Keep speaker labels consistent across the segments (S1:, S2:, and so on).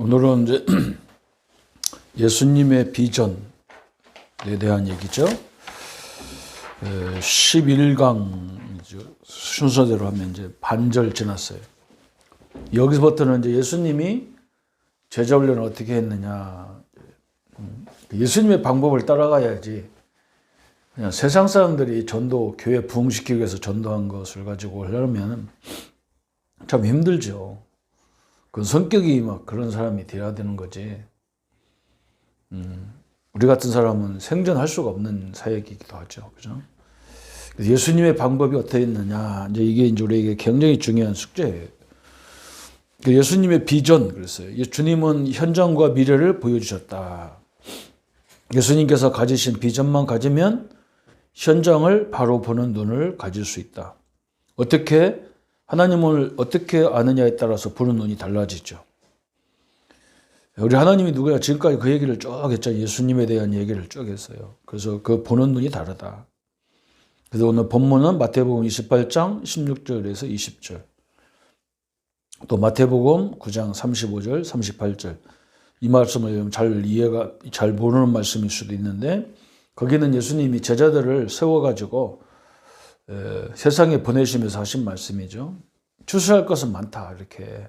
S1: 오늘은 이제 예수님의 비전에 대한 얘기죠. 11강 순서대로 하면 이제 반절 지났어요. 여기서부터는 이제 예수님이 제자 훈련을 어떻게 했느냐. 예수님의 방법을 따라가야지. 그냥 세상 사람들이 전도, 교회 부흥시키기 위해서 전도한 것을 가지고 하려면 참 힘들죠. 그 성격이 막 그런 사람이 돼야 되는 거지. 우리 같은 사람은 생존할 수가 없는 사역이기도 하죠. 그죠? 그래서 예수님의 방법이 어떻게 있느냐. 이제 우리에게 굉장히 중요한 숙제예요. 예수님의 비전, 그랬어요. 주님은 현장과 미래를 보여주셨다. 예수님께서 가지신 비전만 가지면 현장을 바로 보는 눈을 가질 수 있다. 하나님을 어떻게 아느냐에 따라서 보는 눈이 달라지죠. 우리 하나님이 누구야? 지금까지 그 얘기를 쭉 했잖아요. 예수님에 대한 얘기를 쭉 했어요. 그래서 그 보는 눈이 다르다. 그래서 오늘 본문은 마태복음 28장 16절에서 20절. 또 마태복음 9장 35절, 38절. 이 말씀을 잘 모르는 말씀일 수도 있는데, 거기는 예수님이 제자들을 세워가지고 세상에 보내시면서 하신 말씀이죠. 추수할 것은 많다. 이렇게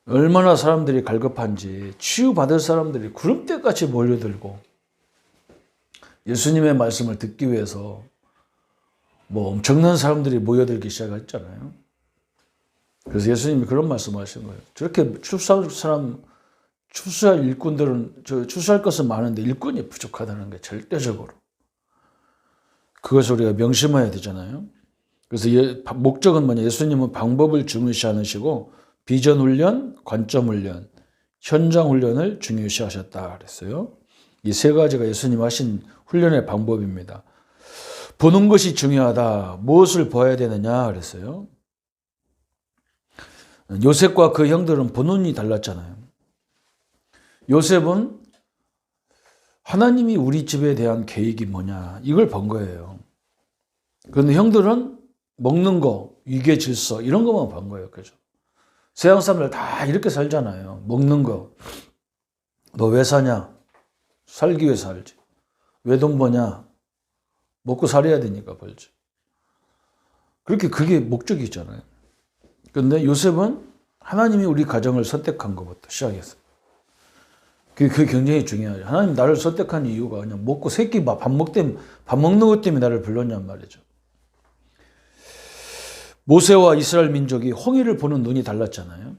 S1: 얼마나 사람들이 갈급한지, 치유받을 사람들이 구름대같이 몰려들고 예수님의 말씀을 듣기 위해서 엄청난 사람들이 모여들기 시작했잖아요. 그래서 예수님이 그런 말씀을 하신 거예요. 저렇게 추수할 일꾼들은 추수할 것은 많은데 일꾼이 부족하다는 게 절대적으로. 그것을 우리가 명심해야 되잖아요. 그래서 목적은 뭐냐? 예수님은 방법을 중요시 않으시고 비전 훈련, 관점 훈련, 현장 훈련을 중요시 하셨다 그랬어요. 이 세 가지가 예수님 하신 훈련의 방법입니다. 보는 것이 중요하다. 무엇을 봐야 되느냐 그랬어요. 요셉과 그 형들은 보는 눈이 달랐잖아요. 요셉은 하나님이 우리 집에 대한 계획이 뭐냐 이걸 본 거예요. 그런데 형들은 먹는 거, 위계 질서 이런 것만 본 거예요. 그죠? 세상 사람들 다 이렇게 살잖아요. 먹는 거. 너 왜 사냐? 살기 위해서 살지. 왜 돈 버냐? 먹고 살아야 되니까 벌지. 그게 목적이잖아요. 그런데 요셉은 하나님이 우리 가정을 선택한 것부터 시작했어요. 그게 굉장히 중요하죠. 하나님 나를 선택한 이유가 그냥 먹고 밥 먹는 것 때문에 나를 불렀냔 말이죠. 모세와 이스라엘 민족이 홍해를 보는 눈이 달랐잖아요.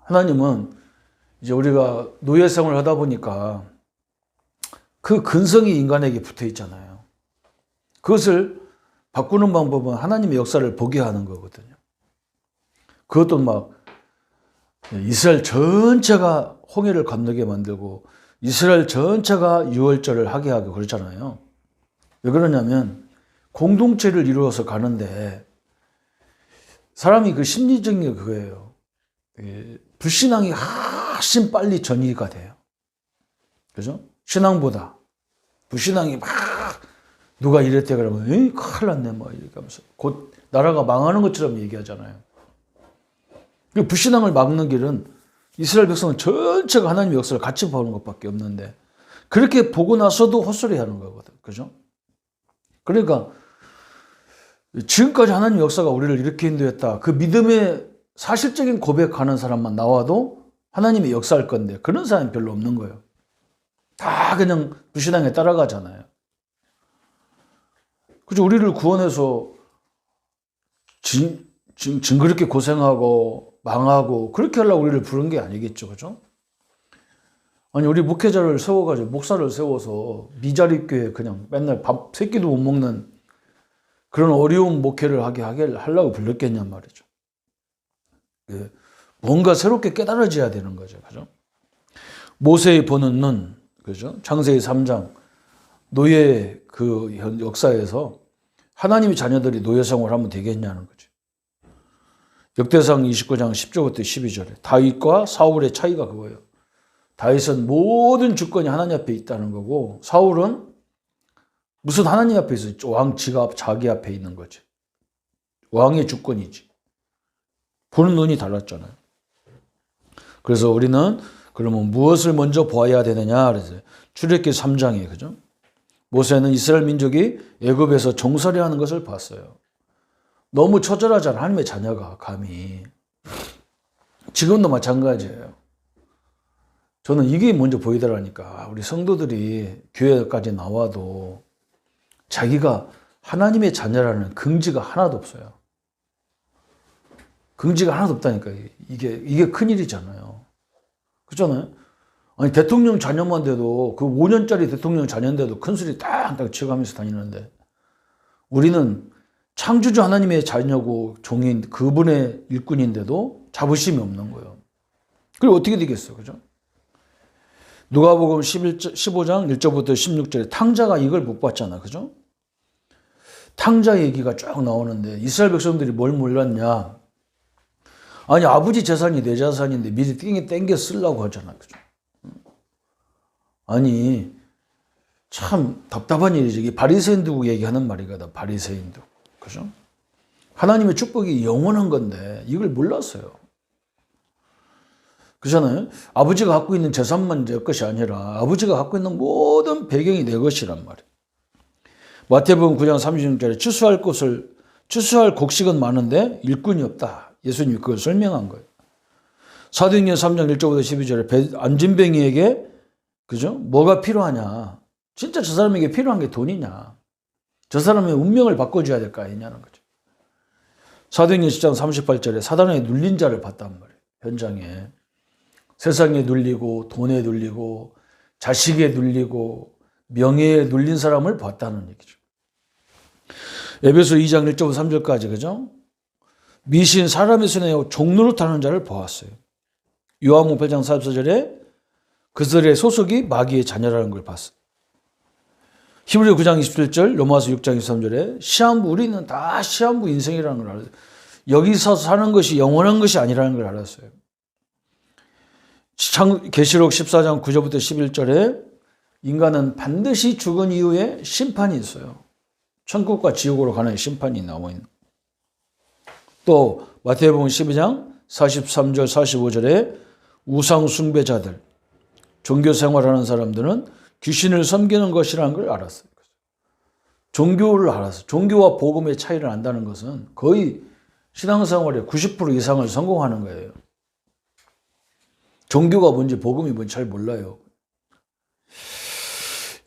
S1: 하나님은 이제 우리가 노예생활을 하다 보니까 그 근성이 인간에게 붙어 있잖아요. 그것을 바꾸는 방법은 하나님의 역사를 보게 하는 거거든요. 그것도 이스라엘 전체가 홍해를 건너게 만들고 이스라엘 전체가 유월절을 하게 하고 그렇잖아요. 왜 그러냐면 공동체를 이루어서 가는데 사람이 그 심리적인 게 그거예요. 불신앙이 훨씬 빨리 전이가 돼요. 그죠? 신앙보다 불신앙이 누가 이랬대 그러면 큰일 났네 이렇게 하면서 곧 나라가 망하는 것처럼 얘기하잖아요. 불신앙을 막는 길은 이스라엘 백성은 전체가 하나님의 역사를 같이 보는 것밖에 없는데 그렇게 보고 나서도 헛소리하는 거거든. 그죠? 그러니까 지금까지 하나님의 역사가 우리를 이렇게 인도했다. 그 믿음의 사실적인 고백하는 사람만 나와도 하나님의 역사할 건데 그런 사람이 별로 없는 거예요. 다 그냥 불신앙에 따라가잖아요. 그죠? 우리를 구원해서 징그럽게 고생하고 망하고 그렇게 하려고 우리를 부른 게 아니겠죠. 그죠? 아니 우리 목회자를 세워가지고 목사를 세워서 미자립교회 그냥 맨날 밥 세 끼도 못 먹는 그런 어려운 목회를 하려고 불렀겠냔 말이죠. 뭔가 새롭게 깨달아져야 되는 거죠. 그죠? 모세의 보는 눈, 그죠? 창세기 3장 노예 그 역사에서 하나님의 자녀들이 노예 생활을 하면 되겠냐는 거죠. 역대상 29장 10절부터 12절에 다윗과 사울의 차이가 그거예요. 다윗은 모든 주권이 하나님 앞에 있다는 거고 사울은 무슨 하나님 앞에 있어? 왕 자기 앞에 있는 거지. 왕의 주권이지. 보는 눈이 달랐잖아요. 그래서 우리는 그러면 무엇을 먼저 보아야 되느냐 그래서 출애굽기 3장에 그죠? 모세는 이스라엘 민족이 애굽에서 종살이하는 것을 봤어요. 너무 처절하잖아. 하나님의 자녀가 감히. 지금도 마찬가지예요. 저는 이게 먼저 보이더라니까. 우리 성도들이 교회까지 나와도 자기가 하나님의 자녀라는 긍지가 하나도 없어요. 긍지가 하나도 없다니까. 이게 큰일이잖아요. 그렇잖아요? 아니, 대통령 자녀만 돼도, 그 5년짜리 대통령 자녀인데도 큰 소리 땅땅 치고가면서 다니는데, 우리는 창조주 하나님의 자녀고 종인 그분의 일꾼인데도 자부심이 없는 거예요. 그리고 어떻게 되겠어, 그죠? 누가복음 15장 1절부터 16절에 탕자가 이걸 못 봤잖아, 그죠? 탕자 얘기가 쭉 나오는데 이스라엘 백성들이 뭘 몰랐냐? 아니, 아버지 재산이 내 재산인데 미리 땡겨 쓰려고 하잖아, 그죠? 아니, 참 답답한 일이지. 이 바리새인들 얘기하는 말이거든, 바리새인들, 그죠? 하나님의 축복이 영원한 건데 이걸 몰랐어요. 그렇잖아요. 아버지가 갖고 있는 재산만 내 것이 아니라 아버지가 갖고 있는 모든 배경이 내 것이란 말이에요. 마태복음 9장 36절에 추수할 곡식은 많은데 일꾼이 없다. 예수님이 그걸 설명한 거예요. 사도행전 3장 1절부터 12절에 안진뱅이에게 그죠? 뭐가 필요하냐? 진짜 저 사람에게 필요한 게 돈이냐? 저 사람의 운명을 바꿔줘야 될 거 아니냐는 거죠. 사도행전 10장 38절에 사단에 눌린 자를 봤단 말이에요. 현장에. 세상에 눌리고 돈에 눌리고 자식에 눌리고 명예에 눌린 사람을 봤다는 얘기죠. 에베소 2장 1절부터 3절까지 그죠? 미신 사람의 손에 종로를 타는 자를 보았어요. 요한복음 8장 44절에 그들의 소속이 마귀의 자녀라는 걸 봤어요. 히브리 9장 27절, 로마서 6장 23절에 시한부, 우리는 다 시한부 인생이라는 걸 알았어요. 여기서 사는 것이 영원한 것이 아니라는 걸 알았어요. 계시록 14장 9절부터 11절에 인간은 반드시 죽은 이후에 심판이 있어요. 천국과 지옥으로 가는 심판이 나와 있는. 또 마태복음 12장 43절 45절에 우상 숭배자들, 종교 생활하는 사람들은 귀신을 섬기는 것이라는 걸 알았어요. 종교를 알았어요. 종교와 복음의 차이를 안다는 것은 거의 신앙생활의 90% 이상을 성공하는 거예요. 종교가 뭔지 복음이 뭔지 잘 몰라요.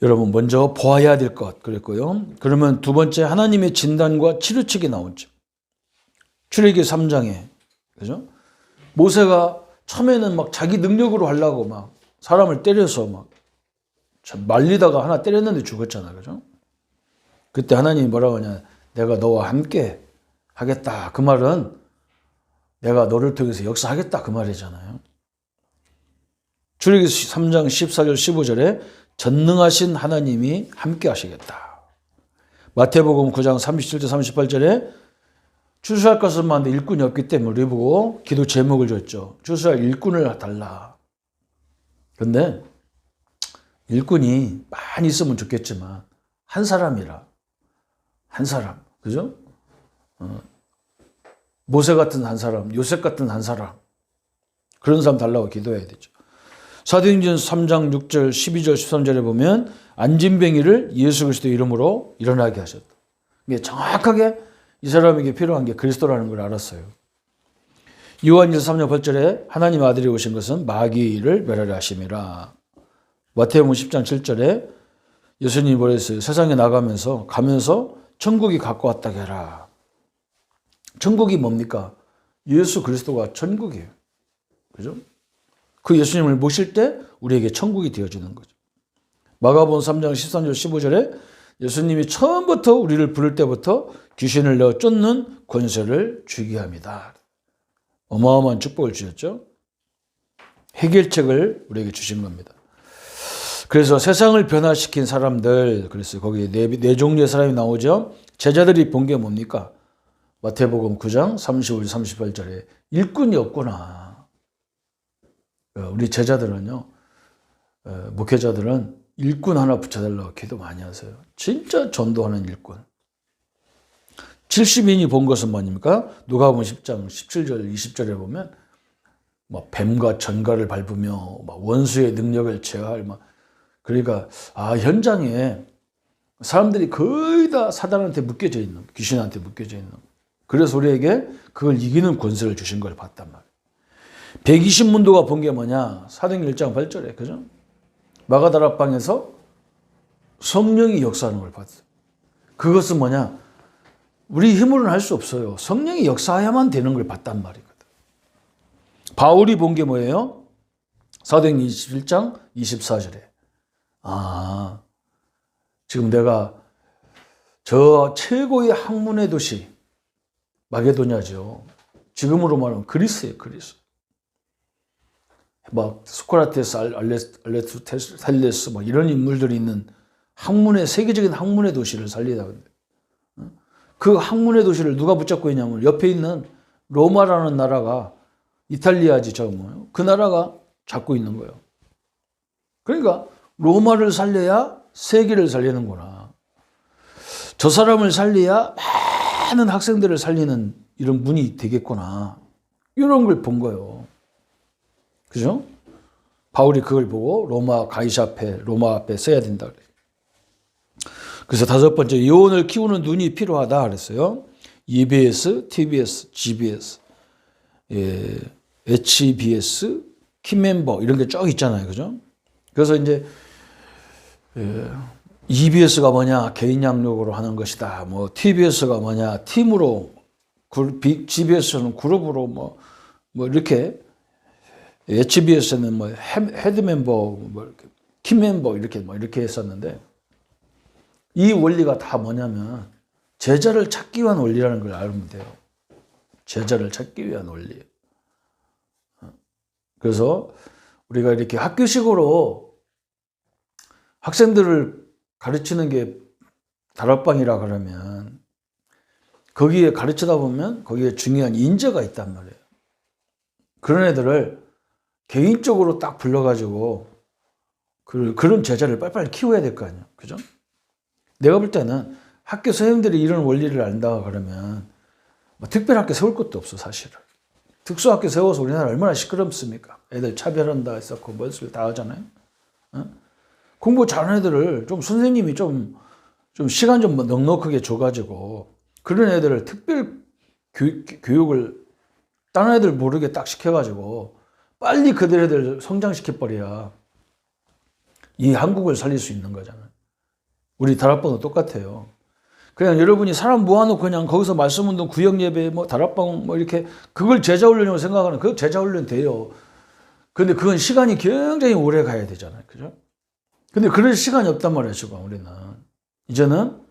S1: 여러분 먼저 보아야 될 것 그랬고요. 그러면 두 번째 하나님의 진단과 치료책이 나오죠. 출애굽기 3장에 그죠? 모세가 처음에는 막 자기 능력으로 하려고 막 사람을 때려서 막 말리다가 하나 때렸는데 죽었잖아, 그죠? 그때 하나님이 뭐라고 하냐? 내가 너와 함께 하겠다. 그 말은 내가 너를 통해서 역사하겠다 그 말이잖아요. 출애굽기 3장 14절 15절에 전능하신 하나님이 함께 하시겠다. 마태복음 9장 37절 38절에 추수할 것은 많은데 일꾼이 없기 때문에 우리 보고 기도 제목을 줬죠. 추수할 일꾼을 달라. 그런데 일꾼이 많이 있으면 좋겠지만 한 사람이라. 한 사람. 그죠? 모세 같은 한 사람, 요셉 같은 한 사람. 그런 사람 달라고 기도해야 되죠. 사도행전 3장 6절 12절 13절에 보면 안진뱅이를 예수 그리스도 이름으로 일어나게 하셨다. 이게 정확하게 이 사람에게 필요한 게 그리스도라는 걸 알았어요. 요한일서 3장 8절에 하나님 아들이 오신 것은 마귀를 멸하려 하심이라. 마태복음 10장 7절에 예수님이 뭐랬어요? 세상에 가면서 천국이 갖고 왔다게 해라. 천국이 뭡니까? 예수 그리스도가 천국이에요. 그죠? 그 예수님을 모실 때 우리에게 천국이 되어지는 거죠. 마가복음 3장 13절 15절에 예수님이 처음부터 우리를 부를 때부터 귀신을 내어 쫓는 권세를 주게 합니다. 어마어마한 축복을 주셨죠. 해결책을 우리에게 주신 겁니다. 그래서 세상을 변화시킨 사람들, 그래서 거기에 네 종류의 사람이 나오죠. 제자들이 본 게 뭡니까? 마태복음 9장 35절 38절에 일꾼이 없구나. 우리 제자들은요, 목회자들은 일꾼 하나 붙여달라고 기도 많이 하세요. 진짜 전도하는 일꾼. 70인이 본 것은 뭐입니까? 누가복음 10장 17절 20절에 보면 뭐 뱀과 전갈을 밟으며 막 원수의 능력을 제어할 막 그러니까 현장에 사람들이 거의 다 사단한테 묶여져 있는 귀신한테 묶여져 있는 그래서 우리에게 그걸 이기는 권세를 주신 걸 봤단 말이에요. 120문도가 본 게 뭐냐? 사도행전 1장 8절에 그죠? 마가다락방에서 성령이 역사하는 걸 봤어요. 그것은 뭐냐? 우리 힘으로는 할 수 없어요. 성령이 역사해야만 되는 걸 봤단 말이거든. 바울이 본 게 뭐예요? 사도행전 21장 24절에 지금 내가 저 최고의 학문의 도시 마게도냐죠. 지금으로 말하면 그리스예요. 그리스. 막 소크라테스, 알레스텔레스 막 이런 인물들이 있는 학문의 세계적인 학문의 도시를 살리다. 그 학문의 도시를 누가 붙잡고 있냐면 옆에 있는 로마라는 나라가 이탈리아지 저 뭐예요? 그 나라가 잡고 있는 거예요. 그러니까 로마를 살려야 세계를 살리는구나. 저 사람을 살려야 많은 학생들을 살리는 이런 문이 되겠구나. 이런 걸 본 거예요. 그죠? 바울이 그걸 보고 로마 앞에 써야 된다 그래요. 그래서 다섯 번째, 요원을 키우는 눈이 필요하다 그랬어요. EBS, TBS, GBS, HBS, 키멤버 이런 게 쭉 있잖아요. 그죠? 그래서 이제 EBS가 뭐냐? 개인 양력으로 하는 것이다. 뭐 TBS가 뭐냐? 팀으로, GBS는 그룹으로 뭐 이렇게 HBS는 뭐 헤드 멤버, 뭐 키멤버 이렇게 했었는데 이 원리가 다 뭐냐면 제자를 찾기 위한 원리라는 걸 알면 돼요. 제자를 찾기 위한 원리. 그래서 우리가 이렇게 학교식으로 학생들을 가르치는 게 다락방이라 그러면 거기에 가르치다 보면 거기에 중요한 인재가 있단 말이에요. 그런 애들을 개인적으로 딱 불러가지고 그런 제자를 빨리빨리 키워야 될 거 아니에요. 그죠? 내가 볼 때는 학교 선생님들이 이런 원리를 안다 그러면 뭐 특별학교 세울 것도 없어 사실은. 특수학교 세워서 우리나라 얼마나 시끄럽습니까? 애들 차별한다 했었고 뭔 소리 다 하잖아요. 공부 잘하는 애들을 좀 선생님이 좀 시간 좀 넉넉하게 줘가지고 그런 애들을 특별 교육을 다른 애들 모르게 딱 시켜가지고 빨리 그들 애들 성장시켜버려야 이 한국을 살릴 수 있는 거잖아요. 우리 다락방도 똑같아요. 그냥 여러분이 사람 모아놓고 그냥 거기서 말씀운동, 구역예배, 뭐 다락방 뭐 이렇게 그걸 제자훈련이라고 생각하는 그 제자훈련 돼요. 근데 그건 시간이 굉장히 오래 가야 되잖아요. 그죠? 근데 그럴 시간이 없단 말이에요, 지금 우리는. 이제는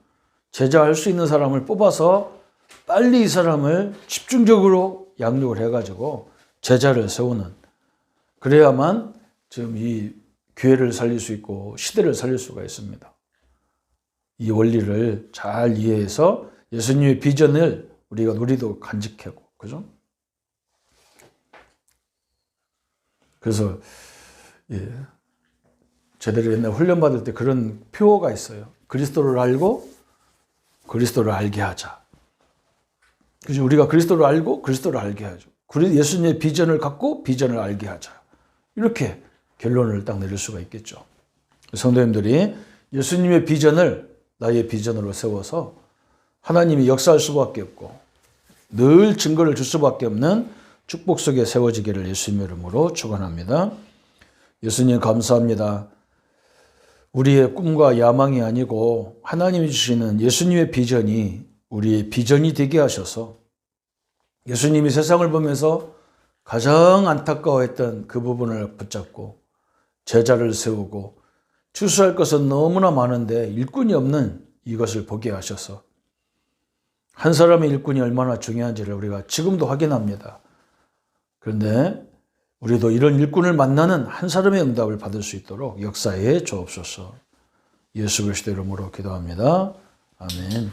S1: 제자할 수 있는 사람을 뽑아서 빨리 이 사람을 집중적으로 양육을 해가지고 제자를 세우는 그래야만 지금 이 교회를 살릴 수 있고 시대를 살릴 수가 있습니다. 이 원리를 잘 이해해서 예수님의 비전을 우리도 간직하고, 그죠? 그래서, 제대로 옛날 훈련 받을 때 그런 표어가 있어요. 그리스도를 알고 그리스도를 알게 하자. 그죠? 우리가 그리스도를 알고 그리스도를 알게 하죠. 예수님의 비전을 갖고 비전을 알게 하자. 이렇게 결론을 딱 내릴 수가 있겠죠. 성도님들이 예수님의 비전을 나의 비전으로 세워서 하나님이 역사할 수밖에 없고 늘 증거를 줄 수밖에 없는 축복 속에 세워지기를 예수님의 이름으로 축원합니다. 예수님 감사합니다. 우리의 꿈과 야망이 아니고 하나님이 주시는 예수님의 비전이 우리의 비전이 되게 하셔서 예수님이 세상을 보면서 가장 안타까워했던 그 부분을 붙잡고 제자를 세우고 추수할 것은 너무나 많은데 일꾼이 없는 이것을 보게 하셔서 한 사람의 일꾼이 얼마나 중요한지를 우리가 지금도 확인합니다. 그런데 우리도 이런 일꾼을 만나는 한 사람의 응답을 받을 수 있도록 역사에 주옵소서. 예수 그리스도 이름으로 기도합니다. 아멘.